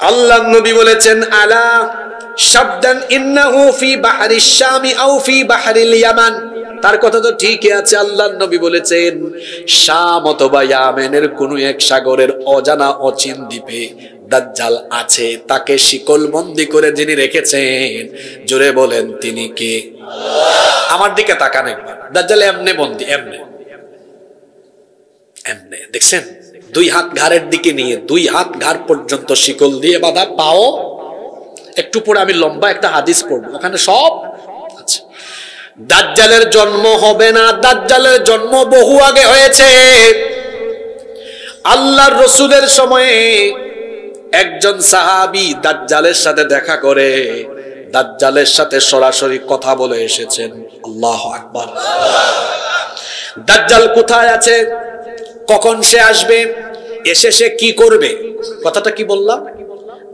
আল্লাহর নবী বলেছেন, আলা শাবদান ইন্নাহু ফি বাহরিশ শামি আও ফি বাহরিল ইয়ামান। তার কথা তো ঠিকই আছে, আল্লাহর নবী বলেছেন শাম অথবা ইয়ামেনের কোন এক সাগরের অজানা অচিন দ্বীপে দাজ্জাল আছে, তাকে শিকলবন্দি করে যিনি রেখেছেন, জোরে বলেন তিনি কে? আমার দিকে তাকান একবার। দাজ্জাল এমনে বন্দি, এমনে এমনে, দেখছেন? দুই হাত ঘাড়ের দিকে নিয়ে, দুই হাত ঘাড় পর্যন্ত শিকল দিয়ে বাঁধা, পাও একটু পরে আমি লম্বা একটা হাদিস পড়ব, ওখানে সব আছে। দাজ্জালের জন্ম হবে না, দাজ্জালের জন্ম বহু আগে হয়েছে। আল্লাহর রাসূলের সময়ে একজন সাহাবী দাজ্জালের সাথে দেখা করে, দাজ্জালের সাথে সরাসরি কথা বলে এসেছেন। আল্লাহু আকবার। দাজ্জাল কোথায় আছে, কখন সে আসবে, এসে সে কি করবে? কথাটা কি বললাম?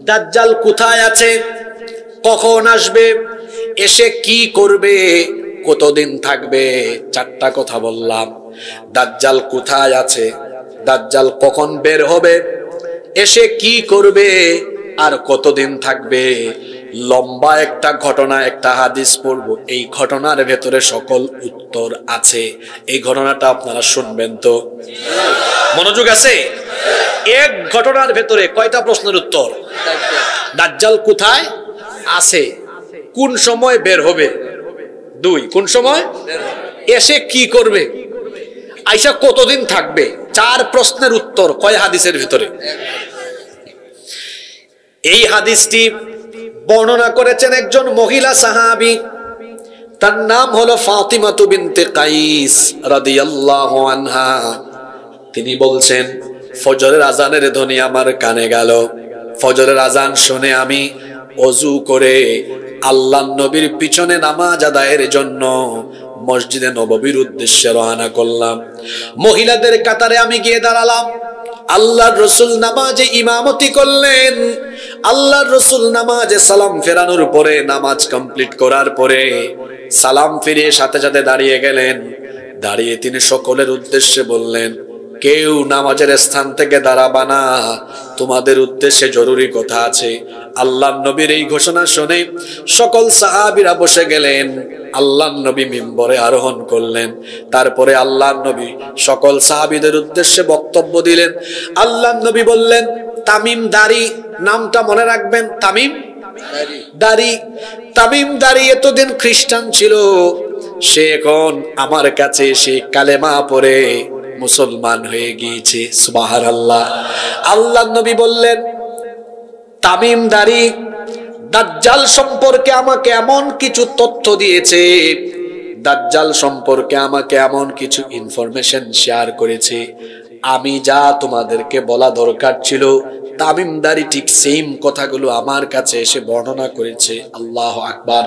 দাজ্জাল কোথায় আছে, কখন আসবে, এসে কি করবে, কতদিন থাকবে, চারটা কথা বললাম। দাজ্জাল কোথায় আছে, দাজ্জাল কখন বের হবে, এসে কি করবে, আর কতদিন থাকবে। লম্বা একটা ঘটনা, একটা হাদিস পড়বো, এই ঘটনার ভেতরে সকল উত্তর আছে। এই ঘটনাটা আপনারা শুনবেন তো? মনোযোগ আছে? এক ঘটনার ভেতরে কয়টা প্রশ্নের উত্তর? দাজ্জাল কোথায় আছে, কোন সময় বের হবে, দুই কোন সময়, এসে কি করবে, আইসা কতদিন থাকবে, চার প্রশ্নের উত্তর কয় হাদিসের ভিতরে? এই হাদিসটি বর্ণনা করেছেন একজন মহিলা সাহাবী, তার নাম হলো ফাতিমা বিনতে কাইস রাদিয়াল্লাহু আনহা। তিনি বলছেন, ফজরের আজানের ধ্বনি আমার কানে গেল, ফজরের আজান শুনে আমি ওযু করে আল্লাহর নবীর পিছনে নামাজ আদায়ের জন্য মসজিদে নববীর উদ্দেশ্যে রওনা করলাম। মহিলাদের কাতারে আমি গিয়ে দাঁড়ালাম। আল্লাহর রাসূল নামাজে ইমামতি করলেন। আল্লাহর রাসূল নামাজে সালাম ফেরানোর পরে, নামাজ কমপ্লিট করার পরে সালাম ফিরিয়ে সাথে সাথে দাঁড়িয়ে গেলেন। দাঁড়িয়ে তিনি সকলের উদ্দেশ্যে বললেন, কেউ নামাজের স্থান থেকে দাঁড়াবা না, তোমাদের উদ্দেশ্যে জরুরি কথা আছে। আল্লাহর নবীর এই ঘোষণা শুনে সকল সাহাবীরা বসে গেলেন। আল্লাহর নবী মিম্বরে আরোহণ করলেন। তারপরে আল্লাহর নবী সকল সাহাবীদের উদ্দেশ্যে বক্তব্য দিলেন। আল্লাহর নবী বললেন, তামিম দারি, নামটা মনে রাখবেন, তামিম দারি। তামিম দারি এতদিন খ্রিস্টান ছিল, সে এখন আমার কাছে এসে কালেমা পড়ে মুসলমান হয়ে গিয়েছে। সুবহানাল্লাহ। আল্লাহর নবী বললেন, তামিম দারি দাজ্জাল সম্পর্কে আমাকে এমন কিছু তথ্য দিয়েছে, দাজ্জাল সম্পর্কে আমাকে এমন কিছু ইনফরমেশন শেয়ার করেছে, আমি যা তোমাদেরকে বলা দরকার ছিল তামিমদারি ঠিক সেম কথাগুলো আমার কাছে এসে বর্ণনা করেছে। আল্লাহু আকবার।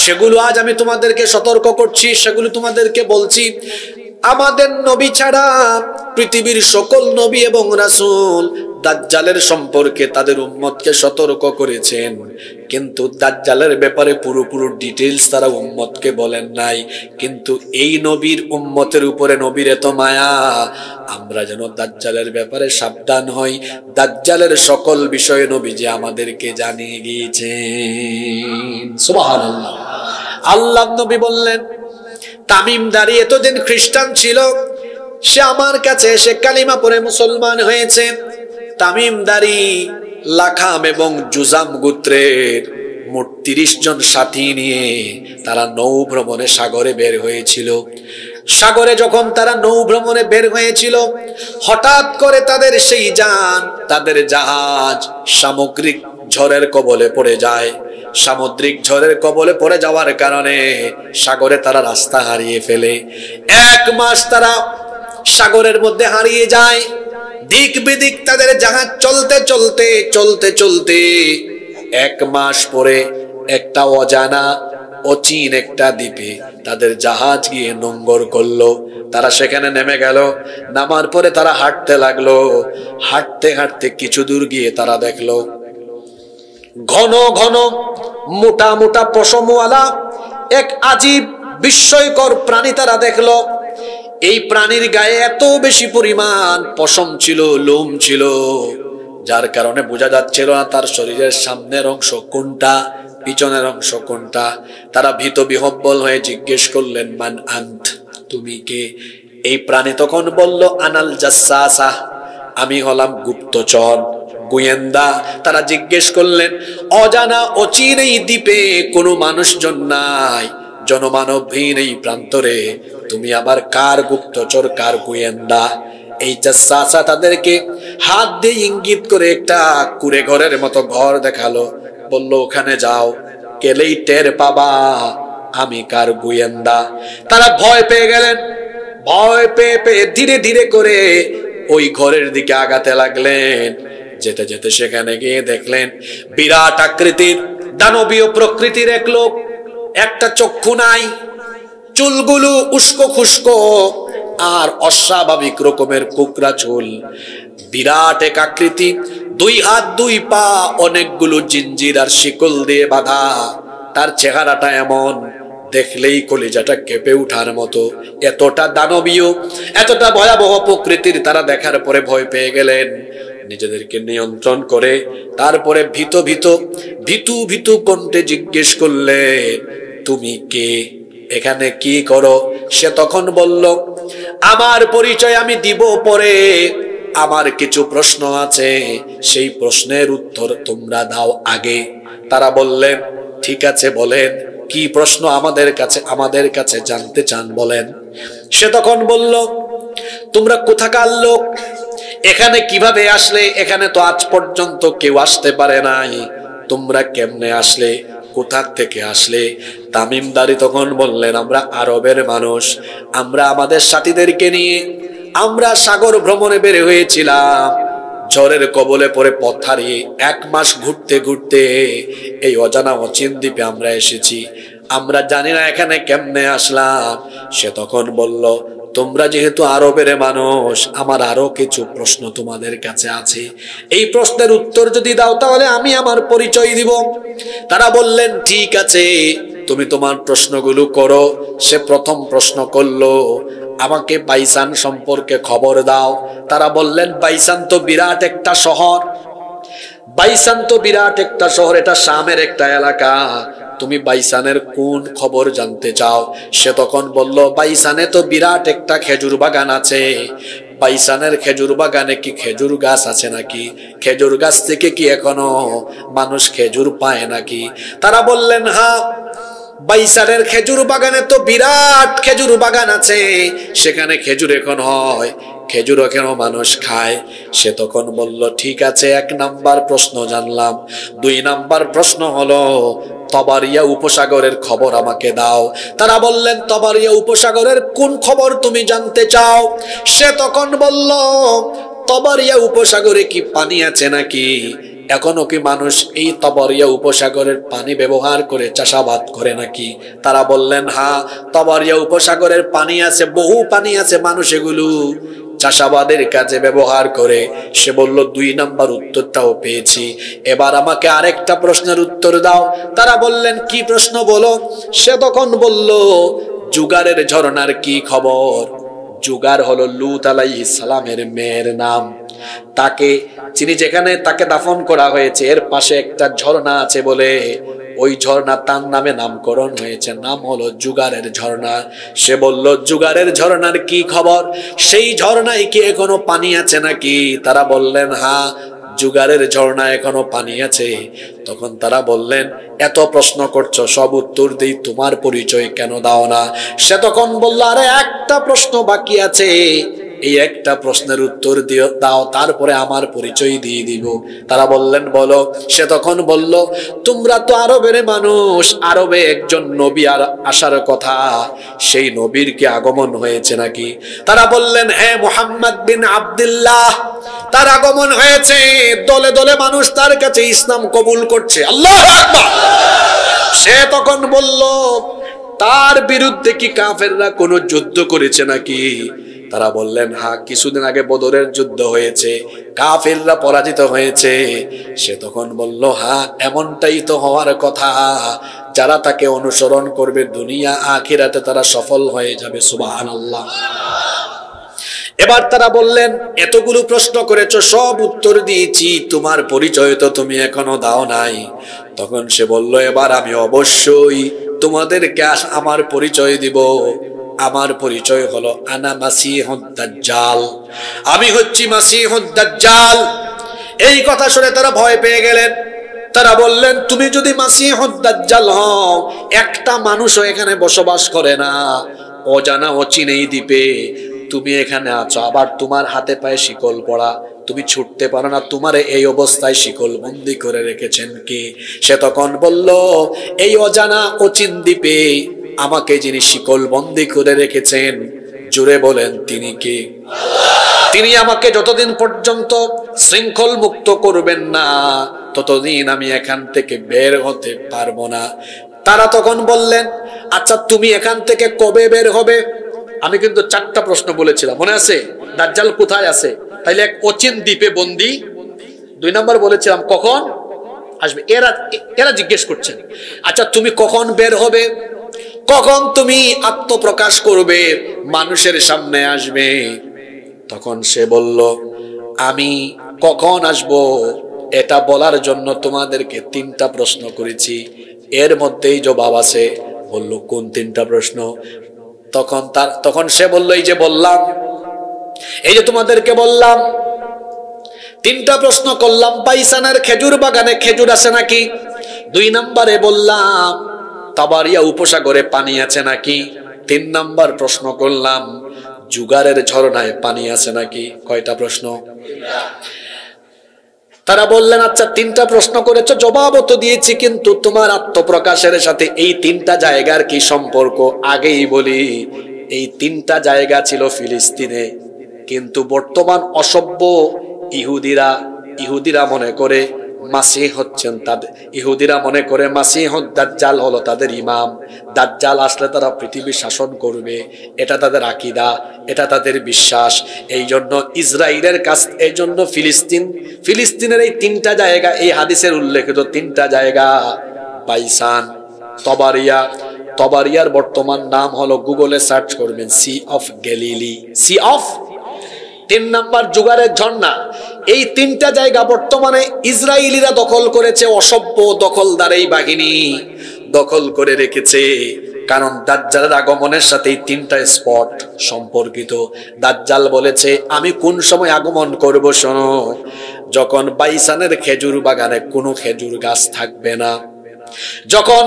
সেগুলো আজ আমি তোমাদেরকে সতর্ক করছি, সেগুলো তোমাদেরকে বলছি। আমাদের নবী ছাড়া পৃথিবীর সকল নবী এবং রাসূল দাজ্জালের সম্পর্কে তাদের উম্মতকে সতর্ক করেছেন, কিন্তু দাজ্জালের ব্যাপারে পুরোপুরি ডিটেইলস তারা উম্মতকে বলেন নাই। কিন্তু এই নবীর উম্মতের উপরে নবীর এত মায়া, আমরা যেন দাজ্জালের ব্যাপারে সাবধান হই। দাজ্জালের সকল বিষয়ে নবীজি আমাদেরকে জানিয়ে গিয়েছেন। সুবহানাল্লাহ। আল্লাহ নবী বললেন, তামিম দারি এতদিন খ্রিস্টান ছিল, সে আমার কাছে এসে কালিমা পড়ে মুসলমান হয়েছে। তামিম দারি লাখাম এবং জুজাম গোত্রের মোট 30 জন সাথী নিয়ে তারা নৌ ভ্রমণে সাগরে বের হয়েছিল। সাগরে যখন তারা নৌ ভ্রমণে বের হয়েছিল, হঠাৎ করে তাদের সেই যান, তাদের জাহাজ সামুদ্রিক ঝড়ের কবলে পড়ে যায়। সামুদ্রিক ঝড়ের কবলে পড়ে যাওয়ার কারণে সাগরে তারা রাস্তা হারিয়ে ফেলে। 1 মাস তারা সাগরের মধ্যে হারিয়ে যায়। দিক বিদিক তাদের জাহাজ চলতে চলতে চলতে চলতে 1 মাস পরে একটা অজানা অচিন একটা দ্বীপে তাদের জাহাজ গিয়ে নোঙ্গর করলো। তারা সেখানে নেমে গেল। নামার পরে তারা হাঁটতে লাগলো। হাঁটতে হাঁটতে কিছু দূর গিয়ে তারা দেখলো ঘন ঘন মোটা মোটা পশমওয়ালা এক আজীব বিস্ময়কর প্রাণী তারা দেখলো। এই প্রাণীর গায়ে এত বেশি পরিমাণ পশম ছিল, লোম ছিল, যার কারণে বোঝা যাচ্ছিল না তার শরীরের সামনের অংশ কোনটা, পিছনের অংশ কোনটা। তারা ভীত বিহব্বল হয়ে জিজ্ঞেস করলেন, মান আন্ত, তুমি কে? এই প্রাণী তখন বলল, আনাল জাসসাসা, আমি হলাম গুপ্তচর, গোয়েন্দা। তারা জিজ্ঞেস করলেন, অজানা অচিন এই দ্বীপে কোনো মানুষজন নাই, জনমানবহীন এই প্রান্তরে তুমি আবার কার গুপ্তচর, কার গোয়েন্দা? এই জাসসাসা তাদেরকে হাত দিয়ে ইঙ্গিত করে একটা কুঁড়ে ঘরের মতো ঘর দেখালো, বলল ওখানে যাও, গেলেই টের পাবা আমি কার গোয়েন্দা। তারা ভয় পেয়ে গেলেন। ভয় পেয়ে পেয়ে ধীরে ধীরে করে ওই ঘরের দিকে আগাতে লাগলেন। যেতে যেতে সেখানে গিয়ে দেখলেন বিরাট আকৃতির দানবীয় প্রকৃতির এক লোক, একটা চক্ষু নাই, চুলগুলো উস্কো খুস্কো আর অস্বাভাবিক রকমের কুকরা চুল, বিরাট এক আকৃতি, 2 হাত 2 পা, অনেকগুলো জিঞ্জির আর শিকল দিয়ে বাঁধা। তার চেহারাটা এমন, দেখলেই কলিজাটা কেঁপে উঠার মতো, এতটা দানবীয়, এতটা ভয়াবহ প্রকৃতির। তারা দেখার পরে ভয় পেয়ে গেলেন। নিজেদেরকে নিয়ন্ত্রণ করে তারপরে ভীতু কণ্ঠে জিজ্ঞেস করলেন, তুমি কে, এখানে কি করো? সে তখন বলল, আমার পরিচয় আমি দিব পরে, আমার কিছু প্রশ্ন আছে, সেই প্রশ্নের উত্তর তোমরা দাও আগে। তারা বললেন, ঠিক আছে বলেন, কি প্রশ্ন আমাদের কাছে জানতে চান বলেন। সে তখন বলল, তোমরা কোথাকার লোক, এখানে কিভাবে আসলে? এখানে তো আজ পর্যন্ত কেউ আসতে পারে নাই, তোমরা কেমনে আসলে, কোথা থেকে আসলে? তামিমদারি তখন বললেন, আমরা আরবের মানুষ, আমরা আমাদের সাথীদেরকে নিয়ে আমরা সাগর ভ্রমণে বের হয়েছিলাম। ঝড়ের কবলে পড়ে পথ হারিয়ে 1 মাস ঘুরতে ঘুরতে এই অজানা অচিন দ্বীপে আমরা এসেছি, আমরা জানি না এখানে কেমনে আসলাম। সে তখন বলল, তোমরা যেহেতু আরবের মানুষ, আমার আরো কিছু প্রশ্ন তোমাদের কাছে আছে, এই প্রশ্নের উত্তর যদি দাও তাহলে আমি আমার পরিচয় দিব। তারা বললেন, ঠিক আছে, তুমি তোমার প্রশ্নগুলো করো। সে প্রথম প্রশ্ন করলো, আমাকে বাইসান সম্পর্কে খবর দাও। তারা বললেন, বাইসান তো বিরাট একটা শহর, বাইসান তো বিরাট একটা শহর, এটা শামের একটা এলাকা, তুমি বাইসানের কোন খবর জানতে চাও? সে তখন বলল, বাইসানে তো বিরাট একটা খেজুর বাগান আছে, বাইসানের খেজুর বাগানে কি খেজুর গাছ আছে নাকি? খেজুর গাছ থেকে কি এখনো মানুষ খেজুর পায় নাকি? তারা বললেন, হ্যাঁ, বাইসানের খেজুর বাগানে তো বিরাট খেজুর বাগান আছে, সেখানে খেজুর এখন হয়, খেজুর কেন মানুষ খায়? সে তখন বলল, ঠিক আছে, 1 নাম্বার প্রশ্ন জানলাম, 2 নাম্বার প্রশ্ন হলো তবারিয়া উপসাগরের খবর আমাকে দাও। তারা বললেন, তবারিয়া উপসাগরের কোন খবর তুমি জানতে চাও? সে তখন বলল, তবারিয়া উপসাগরে কি পানি আছে নাকি? এখনো কি মানুষ এই তবারিয়া উপসাগরের পানি ব্যবহার করে চাষাবাদ করে নাকি? তারা বললেন, হ্যাঁ, তবারিয়া উপসাগরের পানি আছে, বহু পানি আছে, মানুষ এগুলো চাষাবাদের কাজে ব্যবহার করে। সে বলল, 2 নাম্বার উত্তরটাও পেয়েছি, এবার আমাকে আরেকটা প্রশ্নের উত্তর দাও। তারা বললেন, কি প্রশ্ন বলো? সে তখন বলল, জুগারের ঝরনার কি খবর? জুগার হলো লূত আলাইহিস সালামের মেয়ের নাম, যিনি যেখানে তাকে দাফন করা হয়েছে এর পাশে একটা ঝর্ণা আছে বলে ওই ঝর্ণা তার নামে নামকরণ হয়েছে, নাম হলো জুগারের ঝর্ণা। সে বলল, জুগারের ঝর্ণার কি খবর? সেই ঝর্ণায় কি এখনো পানি আছে নাকি? তারা বললেন, হ্যাঁ, জুগারের ঝর্ণা এখনো পানি আছে। তখন তারা বললেন, এত প্রশ্ন করছো, সব উত্তর দেই, তোমার পরিচয় কেন দাও না? সে তখন বলল, আরে একটা প্রশ্ন বাকি আছে, এই একটা প্রশ্নের উত্তর দাও, তারপরে আমার পরিচয় দিয়ে দিব। তারা বললেন, বলো। সে তখন বলল, তোমরা তো আরবের মানুষ, আরবে একজন নবী আসার কথা, সেই নবীর কি আগমন হয়েছে নাকি? তারা বললেন, হ্যাঁ, মুহাম্মদ বিন আব্দুল্লাহ, তার আগমন হয়েছে, দলে দলে মানুষ তার কাছে ইসলাম কবুল করছে। আল্লাহু আকবার। সে তখন বলল, তার বিরুদ্ধে কি কাফেররা কোনো যুদ্ধ করেছে নাকি? তারা বললেন, হ্যাঁ, কিছুদিন আগে বদরের যুদ্ধ হয়েছে, কাফেররা পরাজিত হয়েছে। সে তখন বলল, হ্যাঁ, এমনটাই তো হওয়ার কথা, যারা তাকে অনুসরণ করবে দুনিয়া আখিরাতে তারা সফল হয়ে যাবে। সুবহানাল্লাহ। এবার তারা বললেন, এতগুলো প্রশ্ন করেছো, সব উত্তর দিয়েছি, তোমার পরিচয় তো তুমি এখনো দাও নাই। তখন সে বলল, এবার আমি অবশ্যই তোমাদেরকে আমার পরিচয় দিব। আমার পরিচয় হলো আনা মাসিহুদ দাজ্জাল, আমি হচ্ছি মাসিহুদ দাজ্জাল। এই কথা শুনে তারা ভয় পেয়ে গেলেন। তারা বললেন, তুমি যদি মাসিহুদ দাজ্জাল হও, একটা মানুষও এখানে বসবাস করে না, অজানা অচিনেই দ্বীপে তুমি এখানে আছো, আবার তোমার হাতে পায়ে শিকল পড়া, তুমি ছুটতে পারো না, তোমার এই অবস্থায় শিকল বন্দি করে রেখেছেন কে? সে তখন বলল, এই অজানা অচিন দ্বীপে আমাকে যিনি শিকল বন্দি করে রেখেছেন, জুড়ে বলেন তিনি কে? তিনি আমাকে যতদিন পর্যন্ত শৃঙ্খল মুক্ত করবেন না, ততদিন আমি এখান থেকে বের হতে পারবো না। তারা তখন বললেন, আচ্ছা তুমি এখান থেকে কবে বের হবে? আমি কিন্তু 4টা প্রশ্ন বলেছিলাম, মনে আছে? দাজ্জাল কোথায় আছে, তাইলে এক অচিন দ্বীপে বন্দী। 2 নম্বর বলেছিলাম কখন আসবে। এরা জিজ্ঞেস করছেন, আচ্ছা তুমি কখন বের হবে, কখন তুমি আত্মপ্রকাশ করবে, মানুষের সামনে আসবে? তখন সে বলল, আমি কখন আসব এটা বলার জন্য তোমাদেরকে 3টা প্রশ্ন করেছি, এর মধ্যেই জবাব আছে। বলল, কোন 3টা প্রশ্ন? তখন সে বলল, এই যে বললাম, এই যে তোমাদেরকে বললাম 3টা প্রশ্ন করলাম, পাইসানের খেজুর বাগানে খেজুর আছে নাকি? 2 নম্বরে বললাম, তাবারিয়া উপসাগরে পানি আছে নাকি? 3 নম্বর প্রশ্ন করলাম, জুগারের ঝর্ণায় পানি আছে নাকি? কয়টা প্রশ্ন? তারা বললেন, আচ্ছা 3টা প্রশ্ন করেছো, জবাবও তো দিয়েছি, কিন্তু তোমার আত্মপ্রকাশের সাথে এই 3টা জায়গার কি সম্পর্ক? আগেই বলি, এই 3টা জায়গা ছিল ফিলিস্তিনে, কিন্তু বর্তমান অসভ্য ইহুদিরা মনে করে মাসিহ হচ্ছেন তাদের, ইহুদিরা মনে করে মাসিহুদ দাজ্জাল হলো তাদের ইমাম, দাজ্জাল আসলে তারা পৃথিবী শাসন করবে, এটা তাদের আকীদা, এটা তাদের বিশ্বাস। এই জন্য ইসরায়েলের কাছ, এই জন্য ফিলিস্তিনের এই 3টা জায়গা, এই হাদিসের উল্লেখিত 3টা জায়গা, বাইসান, তবারিয়ার বর্তমান নাম হলো, গুগলে সার্চ করবেন, sea of Galilee, sea of. 3 নম্বর জুগারের ঝর্ণা। এই 3টা জায়গা বর্তমানে ইসরায়েলিরা দখল করেছে, অসভ্য দখলদার এই বাহিনী দখল করে রেখেছে। কারণ দাজ্জালের আগমনের সাথে এই 3টা স্পট সম্পর্কিত। দাজ্জাল বলেছে, আমি কোন সময় আগমন করব শোনো, যখন বাইসানের খেজুর বাগানে কোনো খেজুর গাছ থাকবে না, যখন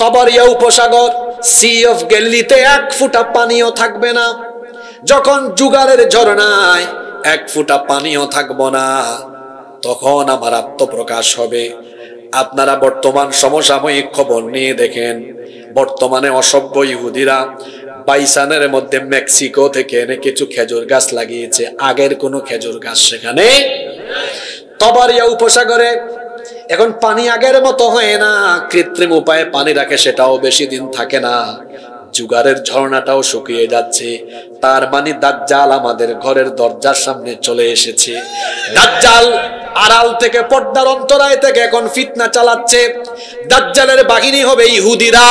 তবারিয়া উপসাগর, সি অফ গ্যালিলিতে 1 ফোঁটা পানিও থাকবে না, যখন জুগারের ঝর্ণায় 1 ফোঁটা পানিও থাকবো না, তখন আমার আত্মপ্রকাশ হবে। আপনারা বর্তমান সমসাময়িক খবর নিয়ে দেখেন, বর্তমানে অসভ্য ইহুদিরা বাইসানের মধ্যে মেক্সিকো থেকে এনে কিছু খেজুর গাছ লাগিয়েছে, আগের কোনো খেজুর গাছ সেখানে। তবারিয়া উপসাগরে এখন পানি আগের মতো হয় না, কৃত্রিম উপায়ে পানি রাখে, সেটাও বেশি দিন থাকে না, জুগারের ঝর্ণাটাও শুকিয়ে যাচ্ছে। তার মানে দাজ্জাল আমাদের ঘরের দরজার সামনে চলে এসেছে। দাজ্জাল আড়াল থেকে, পর্দার অন্তরায় থেকে এখন ফিতনা চালাচ্ছে। দাজ্জালের বাহিনী হবে ইহুদিরা।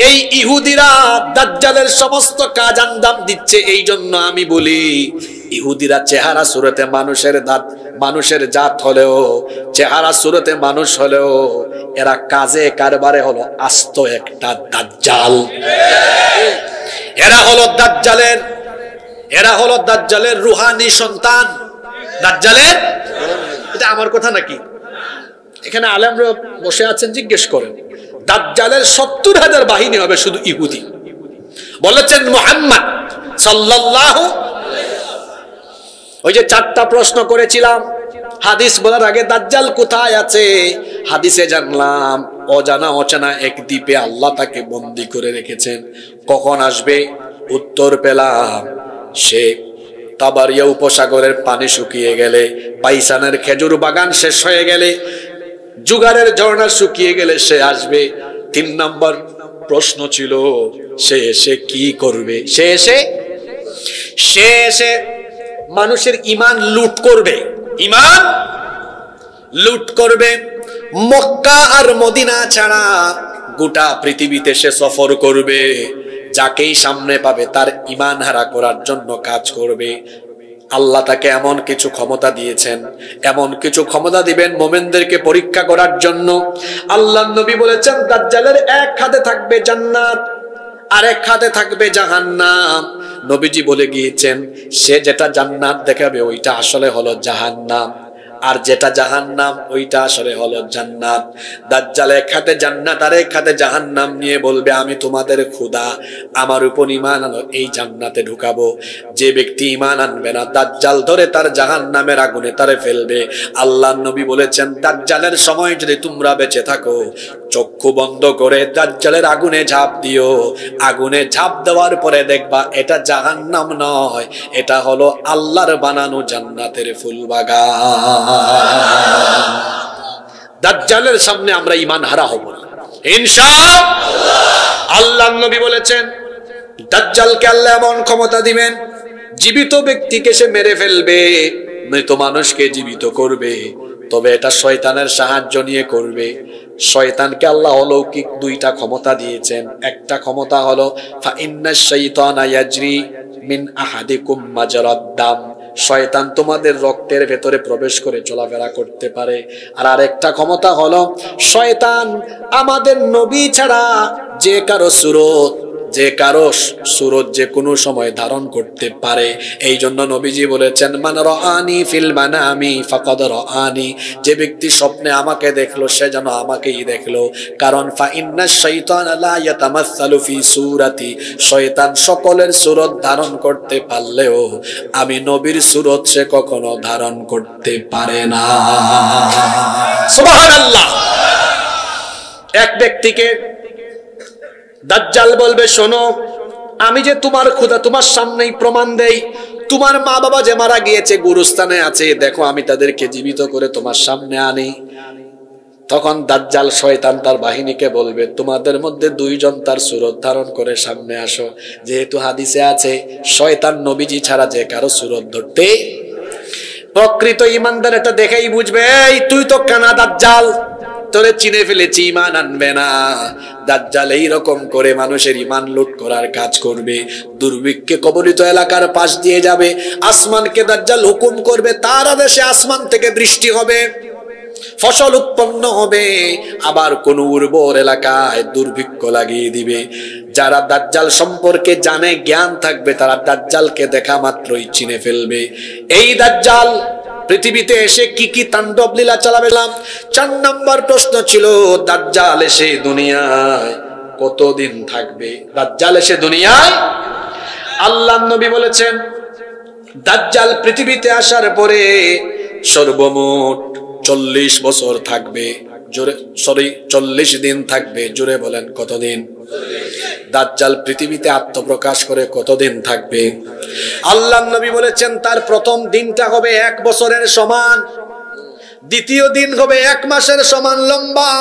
এই ইহুদিরা দাজ্জালের সমস্ত কাজ আঞ্জাম দিচ্ছে। এই জন্য আমি বলি, ইহুদিরা চেহারা সুরতে মানুষের জাত হলেও, চেহারা সুরতে মানুষ হলেও, এরা কাজে কারবারে হলো আস্ত একটা দাজ্জাল। এরা হলো দাজ্জালের রুহানি সন্তান। দাজ্জালের, এটা আমার কথা নাকি? এখানে আলেমরা বসে আছেন, জিজ্ঞেস করেন। দাজ্জালের 70,000 বাহিনী হবে শুধু ইহুদি, বলেছেন মুহাম্মদ সাল্লাল্লাহু। ওই যে 4টা প্রশ্ন করেছিলাম, হাদিস বলার আগে দাজ্জাল কোথায় আছে, হাদিসে জানলাম অজানা অচেনা এক দ্বীপে আল্লাহ তাকে বন্দী করে রেখেছেন। কখন আসবে? উত্তর পেলাম, সে তাবারিয়া উপসাগরের পানি শুকিয়ে গেলে, পাইসানের খেজুর বাগান শেষ হয়ে গেলে, জুগারের ঝর্ণা শুকিয়ে গেলে সে আসবে। 3 নম্বর প্রশ্ন ছিল, সে এসে কি করবে? সে এসে মানুষের ঈমান লুট করবে, ঈমান লুট করবে। মক্কা আর মদিনা ছাড়া গোটা পৃথিবীতে সে সফর করবে। যাকেই সামনে পাবে তার ঈমান হারা করার জন্য কাজ করবে। আল্লাহ তাকে এমন কিছু ক্ষমতা দিয়েছেন, এমন কিছু ক্ষমতা দিবেন মুমিনদেরকে পরীক্ষা করার জন্য। আল্লাহর নবী বলেছেন দাজ্জালের এক হাতে থাকবে জান্নাত, আরেক হাতে থাকবে জাহান্নাম। নবীজি বলে গিয়েছেন সে যেটা জান্নাত দেখাবে ওইটা আসলে হলো জাহান্নাম, আর যেটা জাহান্নাম ওইটা আসলে হলো জান্নাত। দাজ্জাল এক হাতে জান্নাত আর এক হাতে জাহান্নাম নিয়ে বলবে আমি তোমাদের খোদা, আমার উপর ঈমান আনো, এই জান্নাতে ঢুকাবো। যে ব্যক্তি ঈমান আনবে না দাজ্জাল ধরে তার জাহান্নামের আগুনে তারে ফেলবে। আল্লাহর নবী বলেছেন দাজ্জালের সময় যদি তোমরা বেঁচে থাকো, চক্ষু বন্ধ করে দাজ্জালের আগুনে ঝাঁপ দিও। আগুনে ঝাঁপ দেওয়ার পরে দেখবা এটা জাহান্নাম নয়, এটা হলো আল্লাহর বানানো জান্নাতের ফুল বাগান। দাজ্জালের সামনে আমরা ঈমান হারা হব না ইনশাআল্লাহ। আল্লাহর নবী বলেছেন দাজ্জালকে আল্লাহ এমন ক্ষমতা দিবেন, জীবিত ব্যক্তিকে সে মেরে ফেলবে, মৃত মানুষকে জীবিত করবে। তবে এটা শয়তানের সাহায্য নিয়ে করবে। শয়তানকে আল্লাহ অলৌকিক দুইটা ক্ষমতা দিয়েছেন। একটা ক্ষমতা হলো ফা ইন্নাশ শাইতানা ইয়াজরি মিন আহাদিকুম মাজরাদ দাম, শয়তান তোমাদের রক্তের ভেতরে প্রবেশ করে চলাফেরা করতে পারে। আর আরেকটা ক্ষমতা হলো শয়তান আমাদের নবী ছাড়া যে কারো সুরত যে কোনো সময় ধারণ করতে পারে। এই জন্য নবীজি বলেছেন মান রাআনি ফিল মানামি ফাকাদ রাআনি, যে ব্যক্তি স্বপ্নে আমাকে দেখলো সে যেন আমাকেই দেখলো। কারণ ফা ইন্নাশ শাইতানা লা ইয়াতামাসসালু ফি সূরাতি, শয়তান সকলের সুরত ধারণ করতে পারলেও আমি নবীর সুরত সে কখনো ধারণ করতে পারে না। সুবহানাল্লাহ। এক ব্যক্তিকে দাজ্জাল বলবে শোনো, আমি যে তোমার খোদা তোমার সামনেই প্রমাণ দেই, তোমার মা বাবা যে মারা গিয়েছে গুরুস্থানে আছে, দেখো আমি তাদেরকে জীবিত করে তোমার সামনে আনি। তখন দাজ্জাল শয়তান তার বাহিনীকে বলবে তোমাদের মধ্যে দুইজন তার সুরত ধারণ করে সামনে আসো। যেহেতু হাদিসে আছে শয়তান নবীজি ছাড়া যে কারো সুরত ধরতে, প্রকৃত ঈমানদার এটা দেখেই বুঝবে এই তুই তো কানা দাজ্জাল, তোরে চিনে ফেলেছি, ঈমান আনবে না। দাজ্জাল এইরকম করে মানুষের ঈমান লুট করার কাজ করবে। দুর্ভিক্ষে কবলিত এলাকার পাশ দিয়ে যাবে, আসমানকে দাজ্জাল হুকুম করবে, তার আদেশে আসমান থেকে বৃষ্টি হবে, ফসল উৎপন্ন হবে। আবার কোন উর্বর এলাকায় দুর্ভিক্ষ লাগিয়ে দিবে। যারা দাজ্জাল সম্পর্কে জানে, জ্ঞান থাকবে, তারা দাজ্জালকে দেখা মাত্রই চিনে ফেলবে। এই দাজ্জাল পৃথিবীতে এসে কি কি তাণ্ডব লীলা চালাবে। 4 নম্বর প্রশ্ন ছিল দাজ্জাল এসে দুনিয়ায় কতদিন থাকবে। দাজ্জাল এসে দুনিয়ায়, আল্লাহর নবী বলেছেন দাজ্জাল পৃথিবীতে আসার পরে সর্বমোট 40 বছর থাকবে। জোরে 40 দিন থাকবে। জোরে বলেন কতদিন? দাজ্জাল পৃথিবীতে আত্মপ্রকাশ করে কতদিন থাকবে? আল্লাহর নবী বলেছেন তার প্রথম দিনটা হবে 1 বছরের সমান, দ্বিতীয় দিন হবে 1 মাসের সমান লম্বা,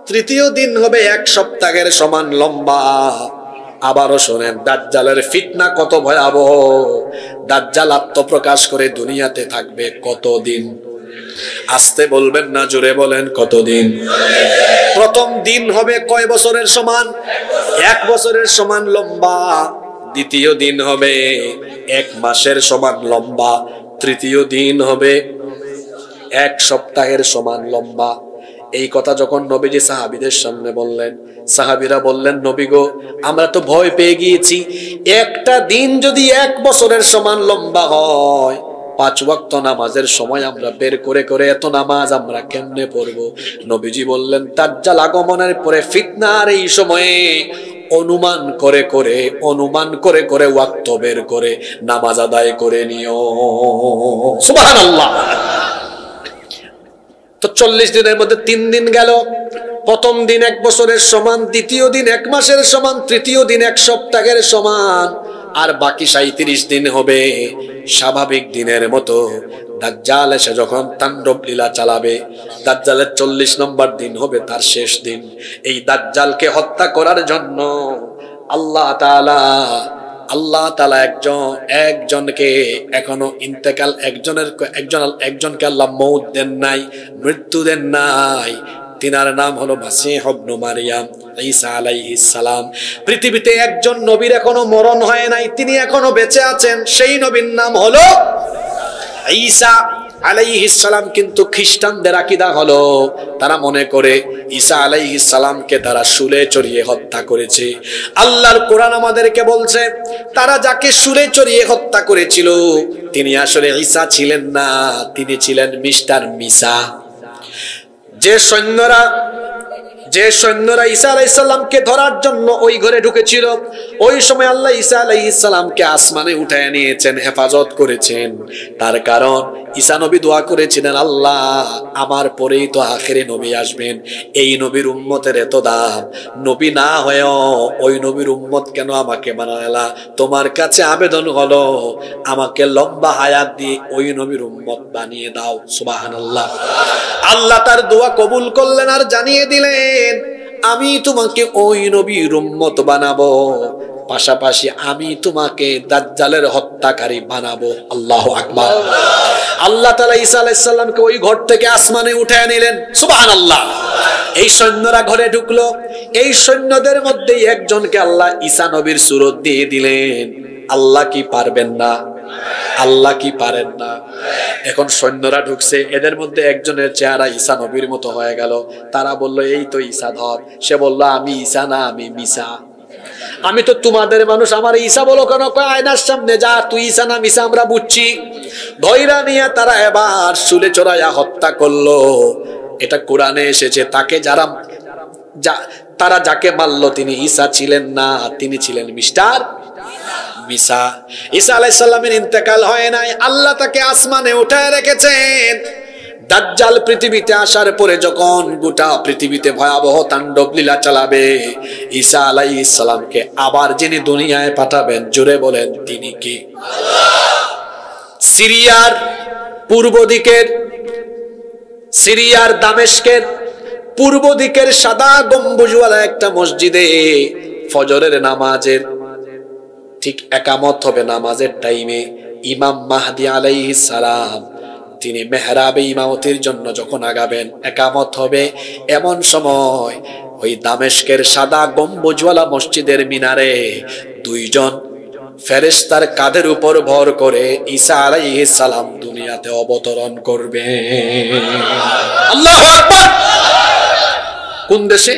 তৃতীয় দিন হবে 1 সপ্তাহের সমান লম্বা। আবারও শোনেন দাজ্জালের ফিতনা কত ভয়াবহ। দাজ্জাল আত্মপ্রকাশ করে দুনিয়াতে থাকবে কতদিন? আস্তে বলবেন না, জোরে বলেন কতদিন? প্রথম দিন হবে কয় বছরের সমান? 1 বছরের সমান লম্বা। দ্বিতীয় দিন হবে 1 মাসের সমান লম্বা। তৃতীয় দিন হবে 1 সপ্তাহের সমান লম্বা। এই কথা যখন নবীজি সাহাবীদের সামনে বললেন, সাহাবীরা বললেন নবী গো, আমরা তো ভয় পেয়ে গিয়েছি, একটা দিন যদি 1 বছরের সমান লম্বা হয়, 5 ওয়াক্ত নামাজের সময় আমরা বের করে করে এত নামাজ আমরা কেমনে পড়বো? নবীজি বললেন দাজ্জাল আগমনের পরে ফিতনার এই সময়ে অনুমান করে করে ওয়াক্ত বের করে নামাজ আদায় করে নিও। সুবহানাল্লাহ। তো 40 দিনের মধ্যে 3 দিন গেল। প্রথম দিন 1 বছরের সমান, দ্বিতীয় দিন 1 মাসের সমান, তৃতীয় দিন 1 সপ্তাহের সমান, আর বাকি 37 দিন হবে স্বাভাবিক দিনের মতো। দাজ্জাল এসে যখন তাণ্ডব লীলা চালাবে, দাজ্জালের 40 নম্বর দিন হবে তার শেষ দিন। এই দাজ্জালকে হত্যা করার জন্য আল্লাহ তাআলা একজনকে এখনো ইন্তেকাল, একজনকে আল্লাহ মউত দেন নাই, মৃত্যু দেন নাই। তিনার নাম হলো মাসীহ ইবনে মারইয়াম, ঈসা আলাইহিস সালাম। পৃথিবীতে একজন নবীর এখনো মরণ হয় নাই, তিনি এখনো বেঁচে আছেন, সেই নবীর নাম হলো ঈসা আলাইহিস সালাম। কিন্তু খ্রিস্টানদের আকীদা হলো তারা মনে করে ঈসা আলাইহিস সালামকে তারা শুলে চড়িয়ে হত্যা করেছে। আল্লাহর কোরআন আমাদেরকে বলছে তারা যাকে শুলে চড়িয়ে হত্যা করেছিল তিনি আসলে ঈসা ছিলেন না, তিনি ছিলেন মিস্টার মিসা। যে সৈন্যরা ঈসা আলাইহিস সালামকে ধরার জন্য ওই ঘরে ঢুকেছিল, ওই সময় আল্লাহ ঈসা আলাইহিস সালামকে আসমানে উঠায় নিয়েছেন, হেফাজত করেছেন। তার কারণ ঈসা নবী দোয়া করেছিলেন, আল্লাহ আমার পরেই তো আখেরে নবী আসবেন, এই নবীর উম্মতের এত দাম, নবী না হয়েও ওই নবীর উম্মত কেন আমাকে বানালা? তোমার কাছে আবেদন হলো আমাকে লম্বা হায়াত দিয়ে ওই নবীর উম্মত বানিয়ে দাও। সুবহানাল্লাহ। আল্লাহ তার দোয়া কবুল করলেন আর জানিয়ে দিলেন আমি তোমাকে ওই নবীর উম্মত বানাবো, পাশাপাশি আমি তোমাকে দাজ্জালের হত্যাকারী বানাবো। আল্লাহু আকবার। আল্লাহ তাআলা ঈসা আলাইহিস সালামকে ওই ঘর থেকে আসমানে উঠায় নিলেন। সুবহানাল্লাহ। এই সৈন্যরা ঘরে ঢুকলো, এই সৈন্যদের মধ্যে একজনকে আল্লাহ ঈসা নবীর সুরত দিয়ে দিলেন। আল্লাহ কি পারবেন না? আল্লাহ কি পারেন না? এখন সৈন্যরা ঢুকছে, এদের মধ্যে একজনের চেহারা ঈসা নবীর মতো হয়ে গেল। তারা বলল এই তো ঈসা ধর। সে বলল আমি ঈসা না, আমি মিসা। আমি তো তোমাদের মানুষ, আমার ঈসা বলো কেন? কয় আয়নার সামনে যা, তুই ঈসা না মিসা আমরা বুঝছি। ধৈরা নিয়ে তারা এবার শুলে চড়াইয়া হত্যা করলো। এটা কোরআনে এসেছে। তাকে তারা যাকে মারলো তিনি ঈসা ছিলেন না, তিনি ছিলেন মিস্টার মিসা। ঈসা আলাইহিস সালামের ইন্তেকাল হয় নাই, আল্লাহ তাকে আসমানে উঠায় রেখেছেন। দাজ্জাল পৃথিবীতে আসার পরে যখন গোটা পৃথিবীতে ভয়াবহ তাণ্ডব লীলা চালাবে, ঈসা আলাইহিস সালামকে আবার যিনি দুনিয়ায় পাঠাবেন, জোরে বলেন তিনি কি? সিরিয়ার পূর্ব দিকের, সিরিয়ার দামেস্কের পূর্ব দিকের সাদা গম্বুজওয়ালা একটা মসজিদে ফজরের নামাজের ঠিক একামত হবে, নামাজের টাইমে ইমাম মাহদি আলাইহিস সালাম তিনি মেহরাবে ইমামতির জন্য যখন আগাবেন, একামত হবে, এমন সময় ওই দামেস্কের সাদা গম্বুজওয়ালা মসজিদের মিনারে দুইজন ফেরেশতার কাঁধের উপর ভর করে ঈসা আলাইহিস সালাম দুনিয়াতে অবতরণ করবে। আল্লাহু আকবার। কোন দেশে?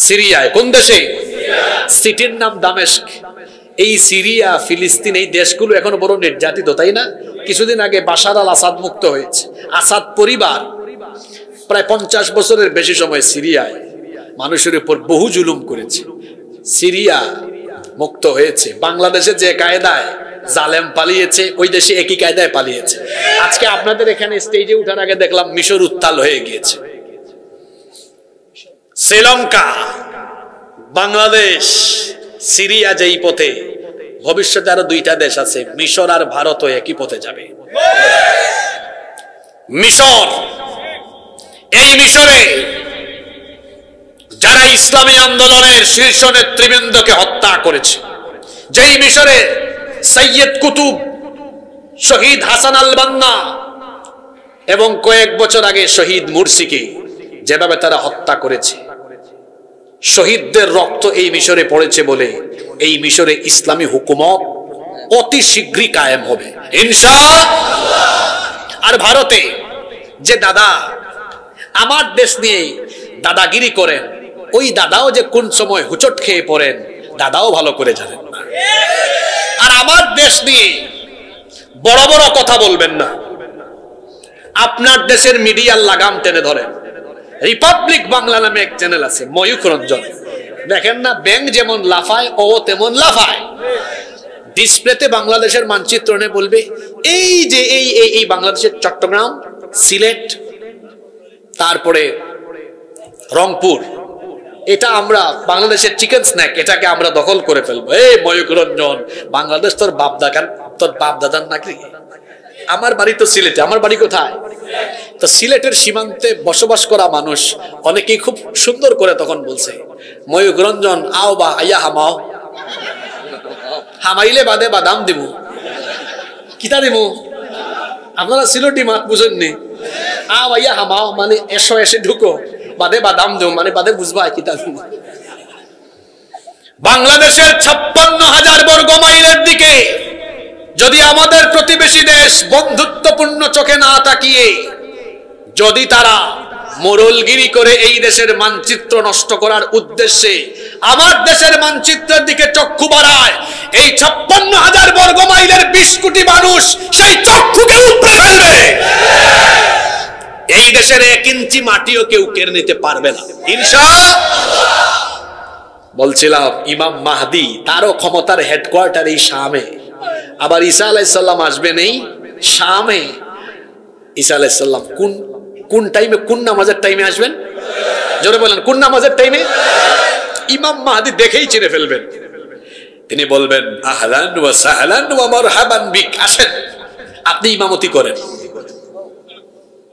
সিরিয়ায়। কোন দেশে? সিটির নাম দামেস্ক। এই সিরিয়া, ফিলিস্তিন, এই দেশগুলো এখনো বড় নির্যাতিত, তাই না? কিছুদিন আগে বাশার আল আসাদ মুক্ত হয়েছে। আসাদ পরিবার প্রায় 50 বছরের বেশি সময় সিরিয়ায় মানুষের উপর বহু জুলুম করেছে। সিরিয়া মুক্ত হয়েছে। বাংলাদেশে যে কায়দায় জালেম পালিয়েছে, ওই দেশে একই কায়দায় পালিয়েছে। আজকে আপনাদের এখানে স্টেজে উঠার আগে দেখলাম মিশর উত্তাল হয়ে গিয়েছে। শ্রীলঙ্কা, বাংলাদেশ, সিরিয়া যেই পথে, ভবিষ্যতে আরো দুইটা দেশ আছে, মিশর আর ভারতও একই পথে যাবে। মিশর, এই মিশরে যারা ইসলামী আন্দোলনের শীর্ষ নেতৃবৃন্দকে হত্যা করেছে, যেই মিশরে সৈয়দ কুতুব, শহীদ হাসান আল বান্না এবং কয়েক বছর আগে শহীদ মুরসিকে যেভাবে তারা হত্যা করেছে, শহীদদের রক্ত এই মিশরে পড়েছে বলে এই মিশরে ইসলামী হুকুমত অতি শীঘ্রই কায়েম হবে ইনশাআল্লাহ। আর ভারতে যে দাদা আমার দেশ নিয়ে দাদাগিরি করেন, ওই দাদাও যে কোন সময় হুচট খেয়ে পড়েন দাদাও ভালো করে জানেন না। আর আমার দেশ নিয়ে বড় বড় কথা বলবেন না। আপনার দেশের মিডিয়ার লাগাম টেনে ধরেন। রিপাবলিক বাংলা নামে এক চ্যানেল আছে, ময়ূখ রঞ্জন, দেখেন না? ব্যাংক যেমন লাফায় ও তেমন লাফায়। ডিসপ্লেতে বাংলাদেশের মানচিত্র এনে বলবে এই যে এই বাংলাদেশের চট্টগ্রাম, সিলেট, তারপরে রংপুর, এটা আমরা বাংলাদেশের চিকেন স্ন্যাক, এটাকে আমরা দখল করে ফেলবো। এই ময়ূখ রঞ্জন, বাংলাদেশ তোর বাপ দাদার নাকি? আমার বাড়ি তো সিলেটে। আমার বাড়ি কোথায়? তো সিলেটের সীমান্তে বসবাস করা মানুষ অনেকেই খুব সুন্দর করে তখন বলছে, ময়ূখ রঞ্জন আও বা আইয়া হামাও, হামাইলে বাদে বাদাম দিমু, কিতা দিমু? আপনারা সিলেটি মাত বুঝেননি? ভাইয়া হামাও মানে এসো, এসে ঢুকো, বাদে বাদাম দেও মানে বাদে বুঝবা কি তা। বাংলাদেশের 56,000 বর্গ মাইলের দিকে যদি আমাদের প্রতিবেশী দেশ বন্ধুত্বপূর্ণ চোখে না তাকিয়ে যদি তারা মোড়লগিরি করে এই দেশের মানচিত্র নষ্ট করার উদ্দেশ্যে আমার দেশের মানচিত্রের দিকে চক্ষু বাড়ায়, এই 56,000 বর্গ মাইলের 20 কোটি মানুষ সেই চক্ষুকে উপড়ে ফেলবে। এই দেশের 1 ইঞ্চি মাটিও কেউ কেড়ে নিতে পারবে না ইনশাআল্লাহ। বলছিলাম ইমাম মাহদি তারও ক্ষমতার হেডকোয়ার্টার এই শামে, আবার ঈসা আলাইহিস সালাম আসবেন এই শামে। ঈসা আলাইহিস সালাম কোন টাইমে, কোন নামাজের টাইমে আসবেন? জোরে বলেন, কোন নামাজের টাইমে? ইমাম মাহদি দেখেই চিনে ফেলবেন। তিনি বলবেন আহলান ওয়া সাহলান ওয়া মারহাবান বিক, আসেন আপনি ইমামতি করেন।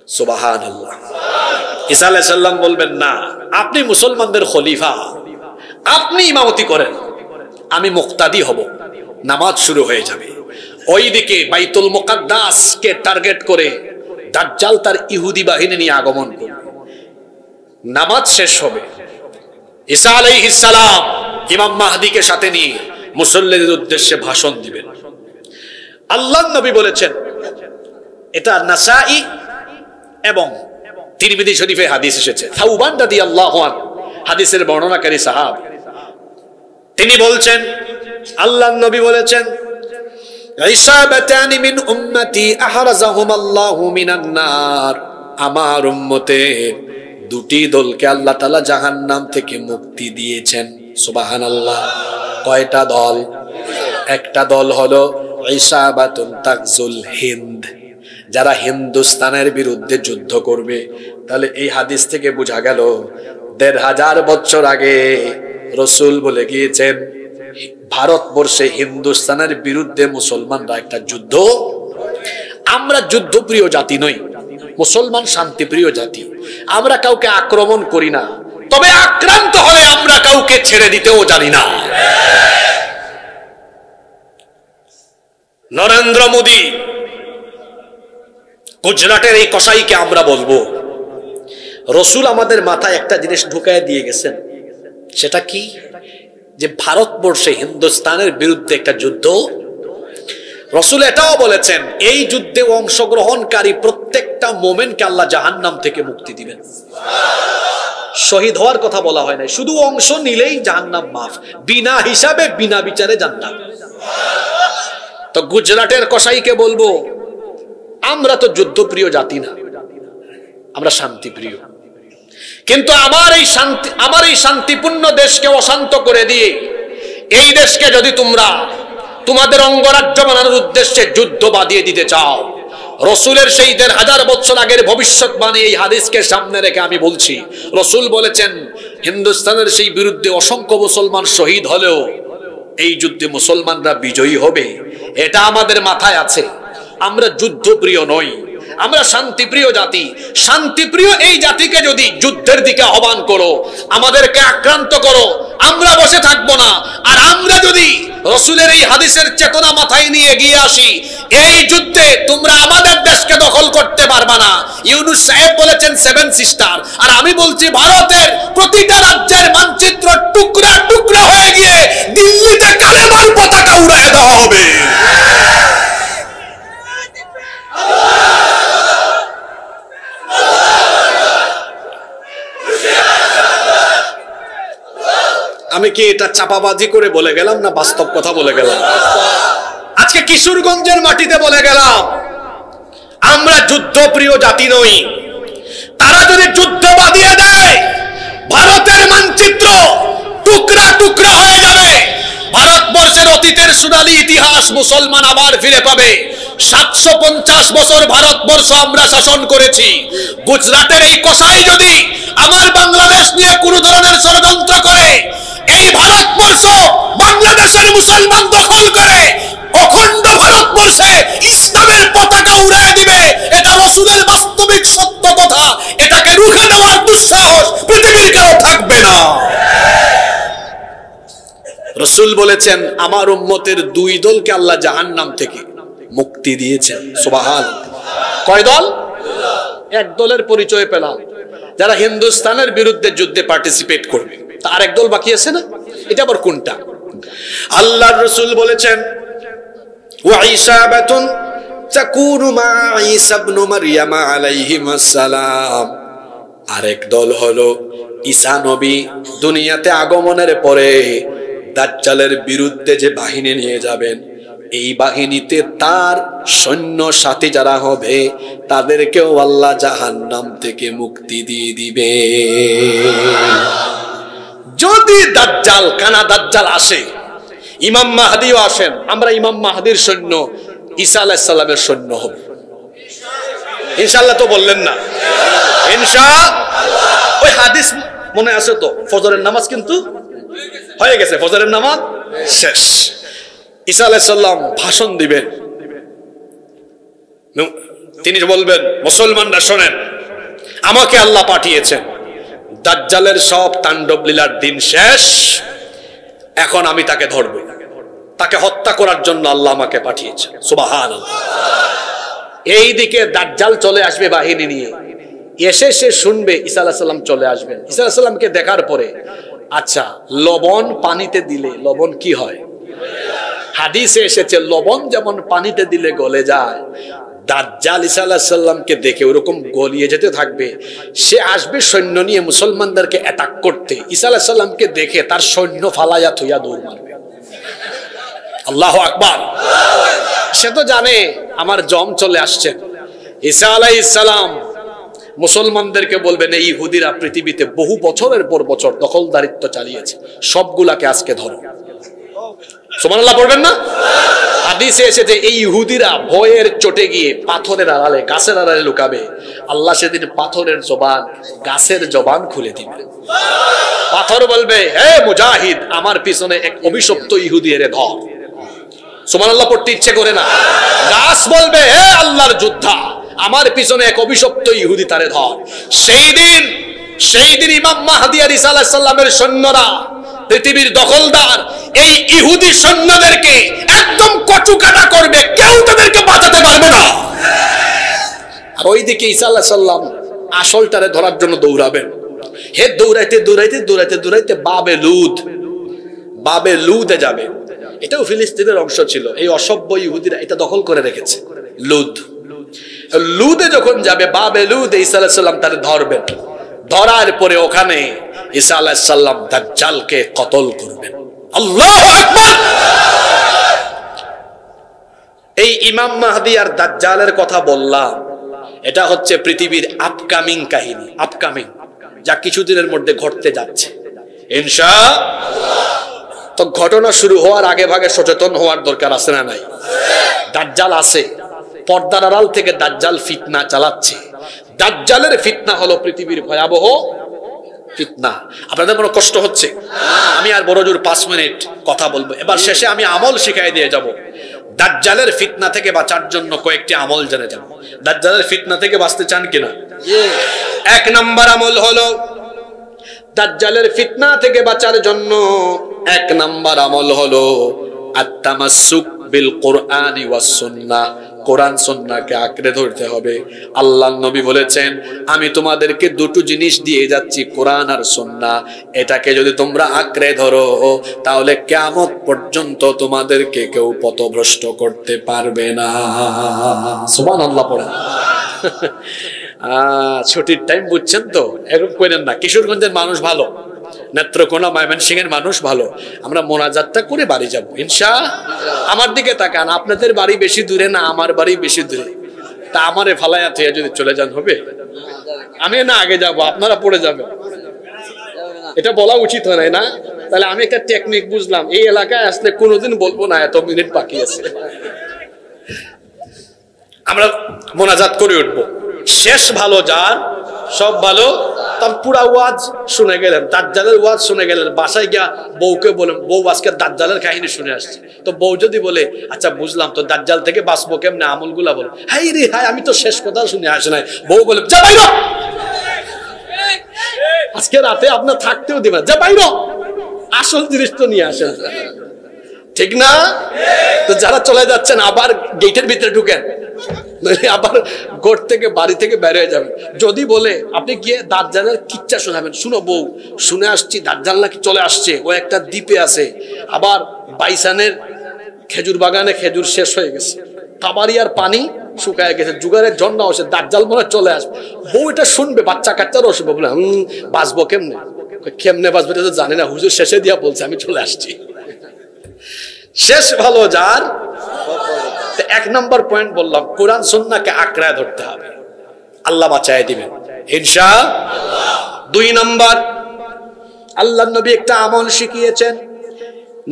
সুবহানাল্লাহ। ঈসা আলাইহিস সালাম বলবেন না, আপনি মুসলমানদের খলিফা, আপনি ইমামতি করেন, আমি মুক্তাদি হব। নামাজ শুরু হয়ে যাবে। ওইদিকে বাইতুল মুকাদ্দাস কে টার্গেট করে দাজ্জাল তার ইহুদি বাহিনী নিয়ে আগমন করবে। নামাজ শেষ হবে, ঈসা আলাইহিস সালাম ইমাম মাহদিকে সাথে নিয়ে মুসল্লিদের উদ্দেশ্যে ভাষণ দিবেন। আল্লাহর নবী বলেছেন, এটা নাসাই এবং তিরমিজি শরীফে হাদিস এসেছে, সাউবান রাদিয়াল্লাহু আনহু হাদিসের বর্ণনাকারী সাহাবী, তিনি বলছেন আল্লাহর নবী বলেছেন, ইসাবাতানি মিন উম্মতি আহরাজাহুমাল্লাহু মিনান নার, আমার উম্মতের 2টি দলকে আল্লাহ তাআলা জাহান্নাম থেকে মুক্তি দিয়েছেন। সুবহানাল্লাহ। কয়টা দল? একটা দল হলো ইসাবাতুন তাগজুল হিন্দ, যারা হিন্দুস্তানের বিরুদ্ধে যুদ্ধ করবে। তাহলে এই হাদিস থেকে বোঝা গেল 1500 বছর আগে রাসূল বলে গিয়েছেন ভারতবর্ষে হিন্দুস্তানের বিরুদ্ধে মুসলমানরা একটা যুদ্ধ। আমরা যুদ্ধপ্রিয় জাতি নই, মুসলমান শান্তিপ্রিয় জাতি। আমরা কাউকে আক্রমণ করি না, তবে আক্রান্ত হলে আমরা কাউকে ছেড়ে দিতেও জানি না। নরেন্দ্র মোদী গুজরাটের এই কসাইকে আমরা বলবো, রাসূল আমাদের মাথায় একটা জিনিস ঢুকায় দিয়ে গেছেন, সেটা কি? যে ভারতবর্ষে হিন্দুস্তানের বিরুদ্ধে একটা যুদ্ধ। রাসূল এটাও বলেছেন, এই যুদ্ধে অংশগ্রহণকারী প্রত্যেকটা মোমেনকে আল্লাহ জাহান্নাম থেকে মুক্তি দিবেন। শহীদ হওয়ার কথা বলা হয় না, শুধু অংশ নিলেই জাহান্নাম মাফ, বিনা হিসাবে বিনা বিচারে জান্নাত। তো গুজরাটের কসাইকে বলবো, আমরা তো যুদ্ধপ্রিয় জাতি না, আমরা শান্তিপ্রিয়। কিন্তু আমার এই শান্তিপূর্ণ দেশকে অশান্ত করে দিয়ে এই দেশকে যদি তোমরা তোমাদের অঙ্গরাজ্য বানানোর উদ্দেশ্যে যুদ্ধ বাঁধিয়ে দিতে চাও, রাসূলের সেই 1500 বছর আগের ভবিষ্যৎবাণী এই হাদিসকে সামনে রেখে আমি বলছি, রাসূল বলেছেন হিন্দুস্তানের সেই বিরুদ্ধে অসংখ্য মুসলমান শহীদ হলেও এই যুদ্ধে মুসলমানরা বিজয়ী হবে। এটা আমাদের মাথায় আছে। আমরা যুদ্ধপ্রিয় নই, আমরা শান্তিপ্রিয় জাতি। শান্তিপ্রিয় এই জাতিকে যদি যুদ্ধের দিকে আহ্বান করো, আমাদেরকে আক্রান্ত করো, আমরা বসে থাকবো না। আর আমরা যদি রাসূলের এই হাদিসের চেতনা মাথায় নিয়ে এগিয়ে আসি, এই যুদ্ধে তোমরা আমাদের দেশকে দখল করতে পারবে না। ইউনূস সাহেব বলেছেন 7 সিস্টার, আর আমি বলছি ভারতের প্রতিটা রাজ্যের মানচিত্র টুকরা টুকরা হয়ে গিয়ে দিল্লিতে কালেমার পতাকা উড়িয়ে দেওয়া হবে। আমি কি এটা চাপাবাজি করে বলে গেলাম না বাস্তব কথা বলে গেলাম? আজকে কিশোরগঞ্জের মাটিতে বলে গেলাম আমরা যুদ্ধপ্রিয় জাতি নই। তারা যদি যুদ্ধ বাঁধিয়ে দেয়, ভারতের মানচিত্র টুকরা টুকরা হয়ে যাবে। ভারতবর্ষের অতীতের সোনালী ইতিহাস মুসলমান আবার ফিরে পাবে। 750 বছর ভারতবর্ষ আমরা শাসন করেছি। গুজরাটের এই কসাই যদি আমার বাংলাদেশ নিয়ে কোন ধরনের ষড়যন্ত্র করে, এই ভারতবর্ষ বাংলাদেশের মুসলমান দখল করে অখণ্ড ভারতবর্ষে ইসলামের পতাকা উড়িয়ে দিবে। এটা রাসূলের বাস্তবিক সত্য কথা। এটাকে রুখে দেওয়ার দুঃসাহস পৃথিবীর কারো থাকবে না। রাসূল বলেছেন আমার উম্মতের 2 দলকে আল্লাহ জাহান্নাম থেকে মুক্তি দিয়েছেন। সুবহানাল্লাহ। কয় দল? এক দলের পরিচয় পেলাম, যারা হিন্দুস্তানের বিরুদ্ধে যুদ্ধে পার্টিসিপেট করবে। আর এক দল বাকি আছে না, এটা আবার কোনটা? আল্লাহর রাসূল বলেছেন ওয়া ইসাবাতুন তাকুনু মা ঈসা ইবনে মারইয়াম আলাইহিস সালাম। আরেক দল হলো ঈসা নবী দুনিয়াতে আগমনের পরে দাজ্জালের বিরুদ্ধে যে বাহিনী নিয়ে যাবেন, এই বাহিনীতে তার সৈন্য সাথী যারা হবে তাদেরকেও আল্লাহ জাহান্নাম থেকে মুক্তি দিয়ে দিবে। যদি দাজ্জাল কানা দাজ্জাল আসে, ইমাম মাহদিও আসেন, আমরা ইমাম মাহদির সৈন্য ঈসা আলাইহিস সালামের সৈন্য হব ইনশাআল্লাহ। তো বললেন না ইনশাআল্লাহ? ওই হাদিস মনে আছে তো? ফজরের নামাজ কিন্তু হয়ে গেছে, ফজরের নামাজ শেষ, ঈসা আলাইহিস সালাম ভাষণ দিবেন। তিনি বলবেন, মুসলমানরা শোনেন, আমাকে আল্লাহ পাঠিয়েছেন, দাজ্জালের সব তাণ্ডব লীলার দিন শেষ, এখন আমি তাকে ধরব, তাকে হত্যা করার জন্য আল্লাহ আমাকে পাঠিয়েছেন। সুবহানাল্লাহ। এই দিকে দাজ্জাল চলে আসবে বাহিনী নিয়ে, এসে সে শুনবে ঈসা আলাইহিস সালাম চলে আসবেন। ঈসা আলাইহিস সালামকে দেখার পরে, আচ্ছা লবণ পানিতে দিলে লবণ কি হয়? হাদিসে এসেছে লবণ যেমন পানিতে দিলে গলে যায়, দাজ্জাল ঈসা আলাইহিস সালামকে দেখে ওরকম গলিয়ে যেতে থাকবে। সে আসবে সৈন্য নিয়ে মুসলমানদেরকে অ্যাটাক করতে, ঈসা আলাইহিস সালামকে দেখে তার সৈন্য ফালাইয়া থইয়া দৌড় মারবে। আল্লাহু আকবার। সে তো জানে আমার জম চলে আসছেন। ঈসা আলাইহিস সালাম মুসলমানদেরকে বলবেন, এই ইহুদিরা পৃথিবীতে বহু বছরের পর বছর দখলদারিত্ব চালিয়েছে, সবগুলাকে আজকে ধরো। সুবহানাল্লাহ পড়বেন না? হাদিসে এসেছে এই ইহুদিরা ভয়ের চোটে গিয়ে পাথরের আড়ালে, গাছের আড়ালে লুকাবে। আল্লাহ সেদিন পাথরের জবান, গাছের জবান খুলে দিবে। পাথর বলবে, হে মুজাহিদ, আমার পিছনে এক অভিশপ্ত ইহুদি এর ধর। সুবহানাল্লাহ পড়তে ইচ্ছে করে না? গাছ বলবে, হে আল্লাহর যোদ্ধা, আমার পিছনে এক অভিশপ্ত ইহুদি তারে ধর। সেই দিন ইমাম মাহদী আর ঈসা আলাইহিস সালামের সৈন্যরা, পৃথিবীর দখলদার এই ইহুদি সৈন্যদেরকে একদম কচুকাটা করবে, কেউ তাদেরকে বাঁচাতে পারবে না। আর ওইদিকে ঈসা আলাইহিস সালাম আসলটারে ধরার জন্য দৌড়াবেন। হে দৌড়াইতে দৌড়াইতে দৌড়াইতে দৌড়াইতে বাবে লুদে যাবে। এটাও ফিলিস্তিনের অংশ ছিল। এই অসভ্য ইহুদিরা এটা দখল করে রেখেছে। লুদে যখন যাবে, বাবে লুদে ঈসা আলাইহিস সালাম তারে ধরবেন। ধরার পরে ওখানে ঈসা আলাইহিস সালাম দাজ্জালকে কতল করবেন। আল্লাহু আকবার। এই ইমাম মাহদী আর দাজ্জালের কথা বললাম, এটা হচ্ছে পৃথিবীর আপকামিং কাহিনী, আপকামিং, যা কিছুদিনের মধ্যে ঘটতে যাচ্ছে ইনশাআল্লাহ। তো ঘটনা শুরু হওয়ার আগে ভাগে সচেতন হওয়ার দরকার আছে না নাই? দাজ্জাল আছে, পর্দার আড়াল থেকে দাজ্জাল ফিতনা চালাচ্ছে। দাজ্জালের ফিতনা হলো পৃথিবীর ভয়াবহ ফিতনা। আপনাদের কোনো কষ্ট হচ্ছে? আমি আর বড় জোর 5 মিনিট কথা বলবো, এবার শেষে আমি আমল শিখাই দিয়ে যাব। দাজ্জালের ফিতনা থেকে বাঁচার জন্য কয়েকটি আমল জেনে যাব। দাজ্জালের ফিতনা থেকে বাঁচতে চান কিনা? 1 নম্বর আমল হলো, দাজ্জালের ফিতনা থেকে বাঁচার জন্য 1 নম্বর আমল হলো আত-তামাসসুক বিল কুরআনি ওয়াস সুন্নাহ। কোরআন সুন্নাহকে আঁকড়ে ধরতে হবে। আল্লাহর নবী বলেছেন, আমি তোমাদেরকে দুটো জিনিস দিয়ে যাচ্ছি, কোরআন আর সুন্নাহ। এটাকে যদি তোমরা আঁকড়ে ধরো, তাহলে কিয়ামত পর্যন্ত তোমাদেরকে কেউ পথভ্রষ্ট করতে পারবে না। সুবহানাল্লাহ পড়েন। ছুটির টাইম বুঝছেন তো, এরকম করেন না। কিশোরগঞ্জের মানুষ ভালো, নেত্রকোনা ময়মনসিংহের মানুষ ভালো। আমরা মোনাজাতটা করে বাড়ি যাব ইনশাআল্লাহ। আমার দিকে তাকান, আপনাদের বাড়ি বেশি দূরে না আমার বাড়ি বেশি দূরে? তা আমারে ফালায়া থেকে যদি চলে যান হবে? আমি না আগে যাব, আপনারা পড়ে যাবেন। এটা বলা উচিত হয় না? তাহলে আমি একটা টেকনিক বুঝলাম, এই এলাকায় আসলে কোনোদিন বলবো না এত মিনিট বাকি আছে। আমরা মোনাজাত করে উঠবো। শেষ ভালো যার, সব ভালো। তার পুরা ওয়াজ শুনে গেলেন, দাজ্জালের ওয়াজ শুনে গেলেন, বাসায় গিয়া বউকে বলেন, বউ আজকে দাজ্জালের কাহিনী শুনে আসছে। তো বউ যদি বলে, আচ্ছা বুঝলাম, তো দাজ্জাল থেকে বাঁচবো কেমনে, আমলগুলা বলো। হাই রে হাই, আমি তো শেষ কথা শুনে আসে নাই। বউ বলে, যা বাইরো, আজকে রাতে আপনার থাকতেও দিবেন, যা বাইরো, আসল জিনিস তো নিয়ে আসেন। ঠিক না? তো যারা চলে যাচ্ছেন আবার গেটের ভিতরে ঢুকেন, আবার ঘর থেকে বাড়ি থেকে বের হয়ে যাবেন। যদি বলে আপনি গিয়ে দাজ্জালের কিচ্ছা শোনাবেন, শুনো বউ শুনে আসছি দাজ্জাল নাকি চলে আসছে, ও একটা দ্বীপে আছে, আবার বাইসানের খেজুর বাগানে খেজুর শেষ হয়ে গেছে, কাবারিয়ার পানি শুকায় গেছে, জুগারের ঝর্ণা হচ্ছে, দাজ্জাল মনে চলে আসবে। বউ এটা শুনবে, বাচ্চা কাচ্চারও আসবে, বলে বাঁচবো কেমনে? কেমনে বাঁচবে এটা তো জানি না, হুজুর শেষে দিয়া বলছে আমি চলে আসছি। শেষ ভালো যার। এক নম্বর পয়েন্ট বললাম, কোরআন সুন্নাহকে আঁকড়ায় ধরতে হবে, আল্লাহ বাঁচায় দিবেন ইনশাআল্লাহ। 2 নম্বর, আল্লাহর নবী একটা আমল শিখিয়েছেন,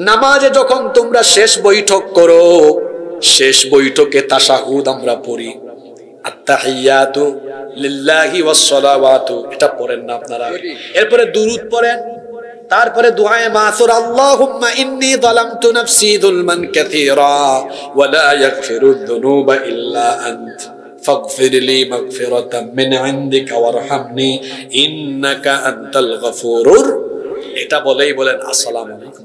নামাজে যখন তোমরা শেষ বৈঠক করো, শেষ বৈঠকে তাশাহুদ আমরা পড়ি, আত্তাহিয়াতু লিল্লাহি ওয়াস সালাওয়াতু, এটা পড়েন না আপনারা? এরপরে দুরূদ পড়েন, তারপরে দুআয়ে মাসুর, আল্লাহুম্মা ইন্নী যালামতু নাফসি যুলমান কাসীরা ওয়া লা ইয়াগফিরুয যুনুবা ইল্লা আনত ফাগফিরলি মাগফিরাতাম মিন ইনদিকা ওয়ারহামনি ইন্নাকা আনতাল গফুরুর। এটা বলেই বলেন আসসালামু আলাইকুম।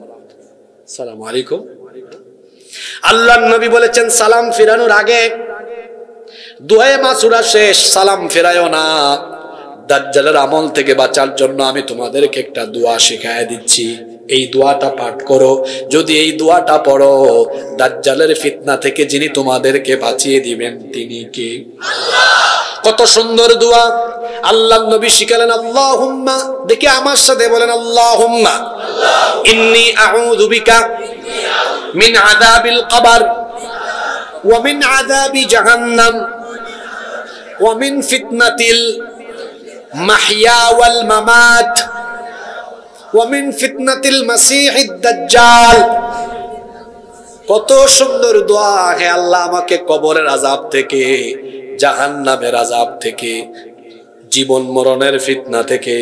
আসসালামু আলাইকুম। আল্লাহর নবী বলেছেন সালাম ফিরানোর আগে দুআয়ে মাসুরা শেষ, সালাম ফেরায়ও না। দাজ্জালের আমল থেকে বাঁচার জন্য আমি তোমাদেরকে একটা দোয়া শিখায় দিচ্ছি, এই দোয়াটা পাঠ করো। যদি এই দোয়াটা পড়ো, দাজ্জালের ফিতনা থেকে যিনি তোমাদেরকে বাঁচিয়ে দিবেন তিনি কে? আল্লাহ। কত সুন্দর দোয়া আল্লাহর নবী শিখালেন। আল্লাহুম্মা, দেখে আমার সাথে বলেন, আল্লাহুম্মা ইন্নী আউযু বিকা মিন আযাবিল কবর ওয়া মিন আযাবি জাহান্নাম ওয়া মিন ফিতনাতিল মাহইয়া ওয়াল মামাত ওয়া মিন ফিতনাতিল মাসীহিদ দাজ্জাল। কত সুন্দর দোয়া। হে আল্লাহ, আমাকে কবরের আযাব থেকে, জাহান্নামের আযাব থেকে, জীবন মরণের ফিতনা থেকে,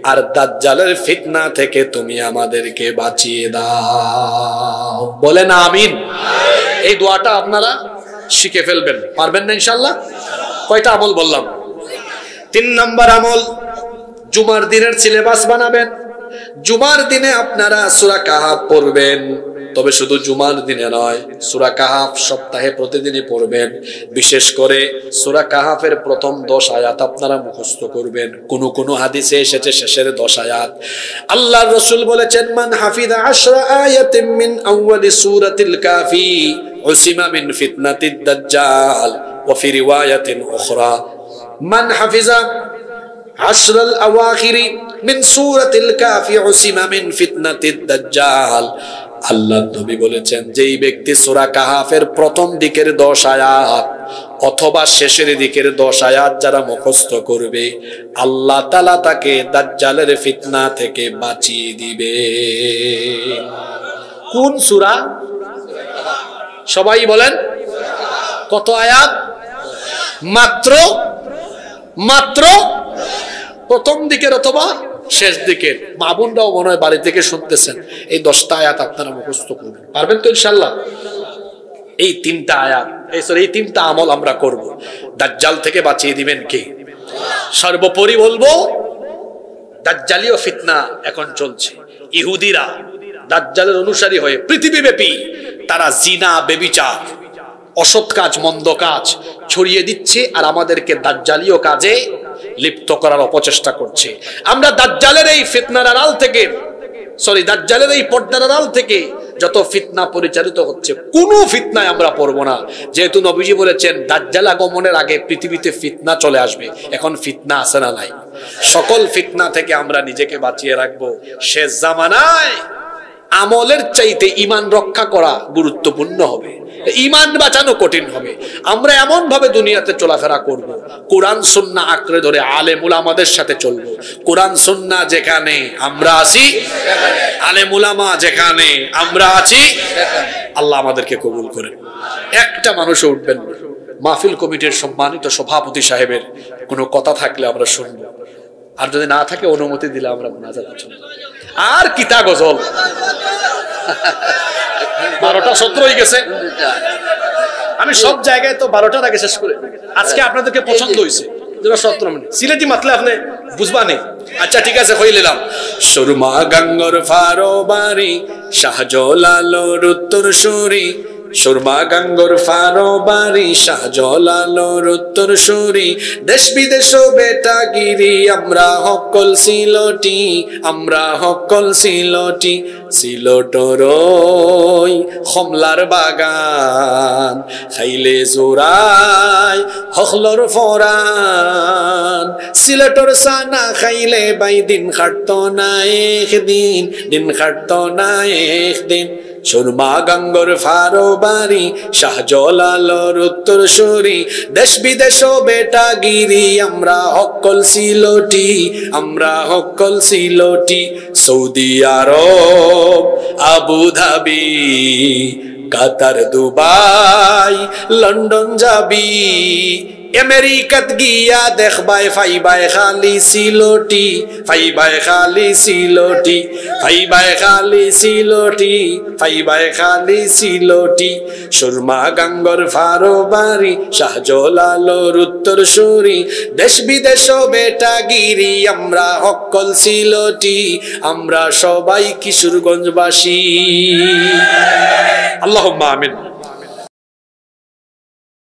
আর দাজ্জালের ফিতনা থেকে তুমি আমাদেরকে বাঁচিয়ে দাও। বলেন আমিন। এই দোয়াটা আপনারা শিখে ফেলবেন, পারবেন না ইনশাআল্লাহ? কয়টা আমল বললাম? 3 নম্বর আমল, জুমার দিনের সিলেবাস বানাবেন। জুমার দিনে আপনারা সূরা কাহাফ পড়বেন, তবে শুধু জুমার দিনে নয়, সূরা কাহাফ সপ্তাহে প্রতিদিনই পড়বেন। বিশেষ করে সূরা কাহাফের প্রথম 10 আয়াত আপনারা মুখস্থ করবেন। কোন হাদিসে এসেছে শেষের 10 আয়াত। আল্লাহর রাসূল বলেছেন, মান হাফিযা 10 আয়াতিন মিন আউয়ালি সূরাতিল কাফি উসিমা মিন ফিতনাতিদ দাজ্জাল ওয়া ফি রিওয়ায়াতিন উখরা মান হাফিযা 10 আল-আওয়াখিরি মিন সূরাতিল কাফি উসিমা মিন ফিতনাতিদ দাজ্জাল। আল্লাহর নবী বলেছেন, যেই ব্যক্তি সূরা কাহাফের প্রথম দিকের 10 আয়াত অথবা শেষের দিকের 10 আয়াত যারা মুখস্থ করবে, আল্লাহ তাআলা তাকে দাজ্জালের ফিতনা থেকে বাঁচিয়ে দিবে। কোন সূরা? সবাই বলেন। কত আয়াত? মাত্র প্রথম দিকের অথবা শেষ দিকের। মা বোনরাও মনে হয় বাড়ি থেকে শুনতেছেন, এই 10টা আয়াত আপনারা মুখস্থ করবেন, পারবেন তো ইনশাআল্লাহ? এই 3টা আয়াত, এই 3টা আমল আমরা করব। দাজ্জাল থেকে বাঁচিয়ে দিবেন কে? সর্বোপরি বলবো, দাজ্জালীয় ফিতনা এখন চলছে। ইহুদিরা দাজ্জালের অনুসারী হয়ে পৃথিবীব্যাপী তারা জিনা, ব্যভিচার, অসৎ কাজ, মন্দ কাজ ছড়িয়ে দিচ্ছে, আর আমাদেরকে দাজ্জালীয় কাজে লিপ্ত করার অপচেষ্টা করছে। আমরা দাজ্জালের এই ফিতনার আড়াল থেকে, দাজ্জালের এই পর্দার আড়াল থেকে যত ফিতনা পরিচালিত হচ্ছে, কোনো ফিতনায় আমরা পড়ব না। যেহেতু নবীজি বলেছেন দাজ্জাল আগমনের আগে পৃথিবীতে ফিতনা চলে আসবে। এখন ফিতনা আছে না নাই? সকল ফিতনা থেকে আমরা নিজেকে বাঁচিয়ে রাখবো। শেষ জামানায় আমলের চাইতে ঈমান রক্ষা করা গুরুত্বপূর্ণ হবে, ঈমান বাঁচানো কঠিন হবে। আমরা এমন ভাবে দুনিয়াতে চলাফেরা করব, কোরআন সুন্নাহ আঁকড়ে ধরে আলেম উলামাদের সাথে চলবো। কোরআন সুন্নাহ যেখানে আমরা আছি, আলেম উলামা যেখানে আমরা আছি, আল্লাহ আমাদেরকে কবুল করেন। একটা মানুষও উঠবেন না। মাহফিল কমিটির সম্মানিত সভাপতি সাহেবের কোনো কথা থাকলে আমরা শুনবো, আর যদি না থাকে অনুমতি দিলে আমরা মুনাজাত শুনবো। আর কিতা গজল, 12টা 17 হয়ে গেছে। আমি সব জায়গায় তো 12টার আগে শেষ করে, আজকে আপনাদেরকে পছন্দ হয়েছে 17 মিনিট। সিলেটি মাতলে আপনি বুঝবানে? আচ্ছা ঠিক আছে কইলাম। সুরমা গাঙ্গর ফারো বাড়ি শাহজালালোর উত্তর সুরি, সুরমা গাঙ্গর ফারো বাড়ি শাহজালালোর উত্তর সুরি, দেশ বিদেশ বেটা গিরি আমরা হকল সিলটি, আমরা হকল সিলটি, সিলটর কমলার বাগান খাইলে জোড়াই হকলর ফরান, সিলেটর সানা খাইলে বাই দিন খাটতো না একদিন, দিন খাটতো না একদিন। সুরমা গাঙ্গর ফারো বাড়ি শাহজালালোর উত্তর সুরি, দেশ বিদেশ বেটা গিরি আমরা হকল সিলটি, আমরা হকল Sylheti. Saudi Arab Abu Dhabi Qatar Dubai London যাবি, আমেরিকাত গিয়া দেখবাই ফাইবাই খালি সিলটি, ফাইবাই খালি সিলটি, ফাইবাই খালি সিলটি, ফাইবাই খালি সিলটি। সুরমা গাঙ্গর ফারো বাড়ি শাহজালালোর উত্তর সুরি, দেশ বিদেশ বেটা গিরি আমরা হকল সিলটি, আমরা সবাই কিশোরগঞ্জবাসী। আল্লাহুম্মা আমিন।